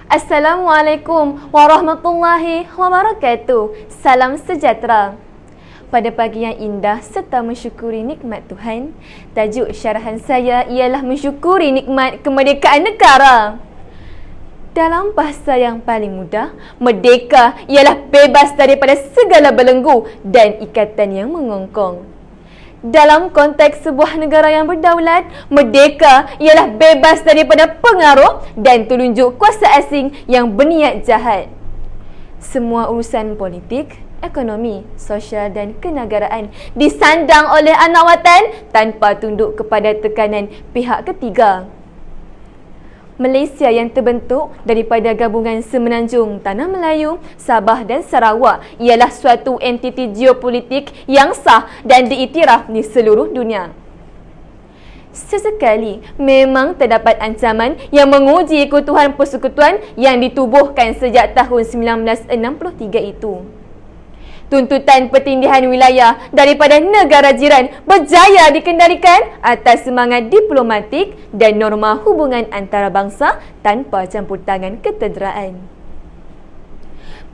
Assalamualaikum warahmatullahi wabarakatuh. Salam sejahtera. Pada pagi yang indah serta mensyukuri nikmat Tuhan, tajuk syarahan saya ialah mensyukuri nikmat kemerdekaan negara. Dalam bahasa yang paling mudah, merdeka ialah bebas daripada segala belenggu dan ikatan yang mengongkong. Dalam konteks sebuah negara yang berdaulat, merdeka ialah bebas daripada pengaruh dan telunjuk kuasa asing yang berniat jahat. Semua urusan politik, ekonomi, sosial dan kenegaraan disandang oleh anak watan tanpa tunduk kepada tekanan pihak ketiga. Malaysia yang terbentuk daripada gabungan semenanjung Tanah Melayu, Sabah dan Sarawak ialah suatu entiti geopolitik yang sah dan diiktiraf di seluruh dunia. Sesekali memang terdapat ancaman yang menguji keutuhan persekutuan yang ditubuhkan sejak tahun 1963 itu. Tuntutan pertindihan wilayah daripada negara jiran berjaya dikendalikan atas semangat diplomatik dan norma hubungan antarabangsa tanpa campur tangan ketederaan.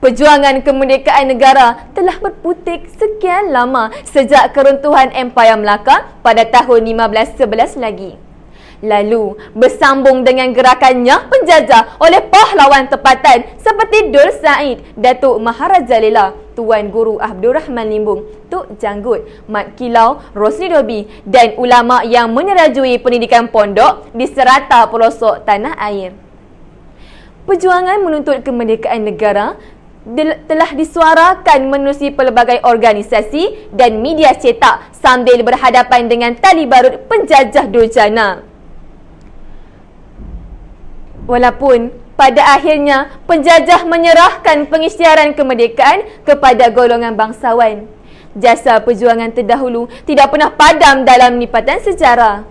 Perjuangan kemerdekaan negara telah berputik sekian lama sejak keruntuhan Empayar Melaka pada tahun 1511 lagi. Lalu bersambung dengan gerakannya penjajah oleh pahlawan tempatan seperti Dur Said, Datuk Maharaja Lela, Tuan Guru Abdul Rahman Limbung, Tok Janggut, Mat Kilau, Rosli Dobi dan ulama yang menyerajui pendidikan pondok di serata pelosok tanah air. Perjuangan menuntut kemerdekaan negara telah disuarakan menerusi pelbagai organisasi dan media cetak sambil berhadapan dengan tali barut penjajah durjana. Walaupun pada akhirnya penjajah menyerahkan pengisytiharan kemerdekaan kepada golongan bangsawan, jasa perjuangan terdahulu tidak pernah padam dalam lipatan sejarah.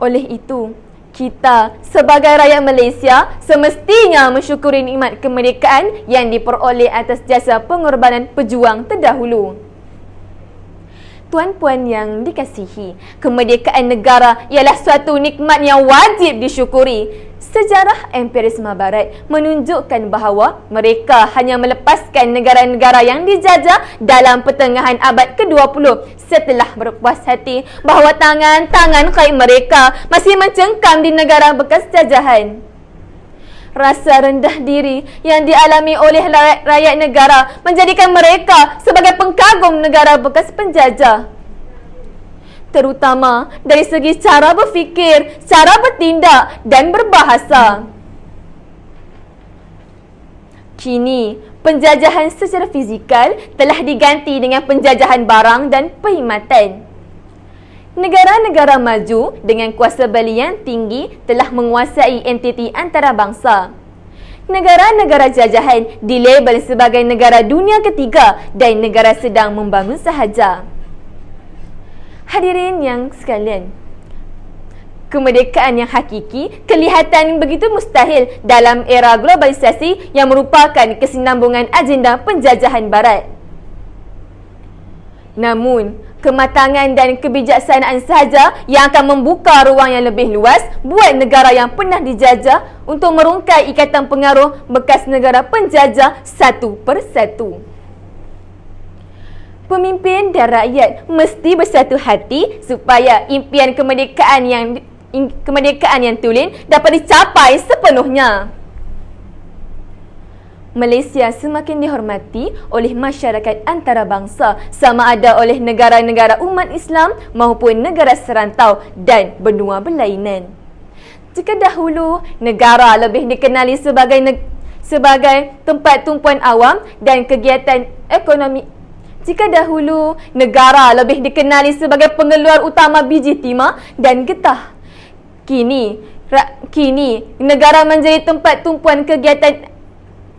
Oleh itu, kita sebagai rakyat Malaysia semestinya mensyukuri nikmat kemerdekaan yang diperoleh atas jasa pengorbanan pejuang terdahulu. Tuan-puan yang dikasihi, kemerdekaan negara ialah suatu nikmat yang wajib disyukuri. Sejarah empirisme barat menunjukkan bahawa mereka hanya melepaskan negara-negara yang dijajah dalam pertengahan abad ke-20 setelah berpuas hati bahawa tangan-tangan kait mereka masih mencengkam di negara bekas jajahan. Rasa rendah diri yang dialami oleh rakyat negara menjadikan mereka sebagai pengkagum negara bekas penjajah. Terutama dari segi cara berfikir, cara bertindak dan berbahasa. Kini, penjajahan secara fizikal telah diganti dengan penjajahan barang dan perkhidmatan. Negara-negara maju dengan kuasa beli yang tinggi telah menguasai entiti antarabangsa. Negara-negara jajahan dilabel sebagai negara dunia ketiga dan negara sedang membangun sahaja. Hadirin yang sekalian, kemerdekaan yang hakiki kelihatan begitu mustahil dalam era globalisasi yang merupakan kesinambungan agenda penjajahan barat. Namun, kematangan dan kebijaksanaan sahaja yang akan membuka ruang yang lebih luas buat negara yang pernah dijajah untuk merungkai ikatan pengaruh bekas negara penjajah satu persatu. Pemimpin dan rakyat mesti bersatu hati supaya impian kemerdekaan yang tulen dapat dicapai sepenuhnya. Malaysia semakin dihormati oleh masyarakat antarabangsa sama ada oleh negara-negara umat Islam maupun negara serantau dan benua berlainan. Jika dahulu negara lebih dikenali sebagai tempat tumpuan awam dan kegiatan ekonomi, pengeluar utama biji timah dan getah, kini negara menjadi tempat tumpuan kegiatan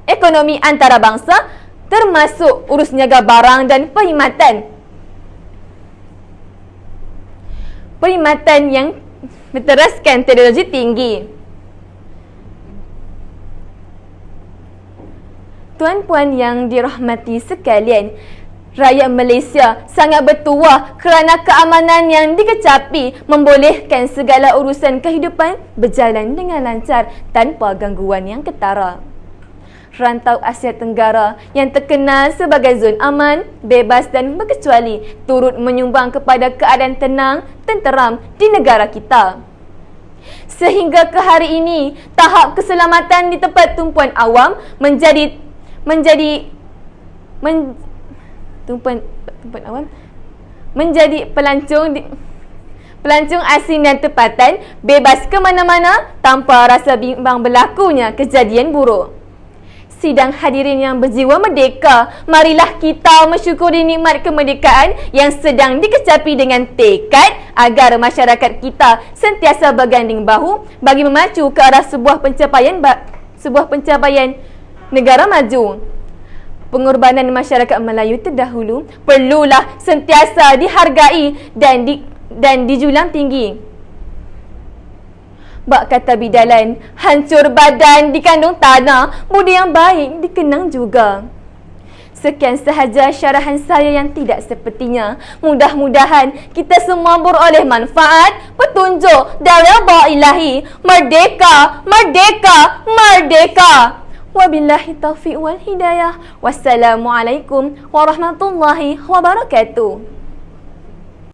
ekonomi antarabangsa termasuk urus niaga barang dan perkhidmatan. Perkhidmatan yang berteraskan teknologi tinggi. Tuan-puan yang dirahmati sekalian, Rakyat Malaysia sangat bertuah kerana keamanan yang dikecapi membolehkan segala urusan kehidupan berjalan dengan lancar tanpa gangguan yang ketara. Rantau Asia Tenggara yang terkenal sebagai zon aman, bebas dan berkecuali turut menyumbang kepada keadaan tenang, tenteram di negara kita. Sehingga ke hari ini, tahap keselamatan di tempat tumpuan awam menjadi pelancong asing dan tempatan bebas ke mana-mana tanpa rasa bimbang berlakunya kejadian buruk. Sidang hadirin yang berjiwa merdeka, marilah kita mensyukuri nikmat kemerdekaan yang sedang dikecapi dengan tekad agar masyarakat kita sentiasa berganding bahu bagi memacu ke arah sebuah pencapaian negara maju. Pengorbanan masyarakat Melayu terdahulu perlulah sentiasa dihargai dan dijulang tinggi. Bak kata bidalan, hancur badan dikandung tanah, budi yang baik dikenang juga. Sekian sahaja syarahan saya yang tidak sepertinya. Mudah-mudahan kita semua beroleh manfaat, petunjuk dan redha ilahi. Merdeka, merdeka, merdeka. Wabillahi taufiq wal hidayah. Wassalamualaikum warahmatullahi wabarakatuh.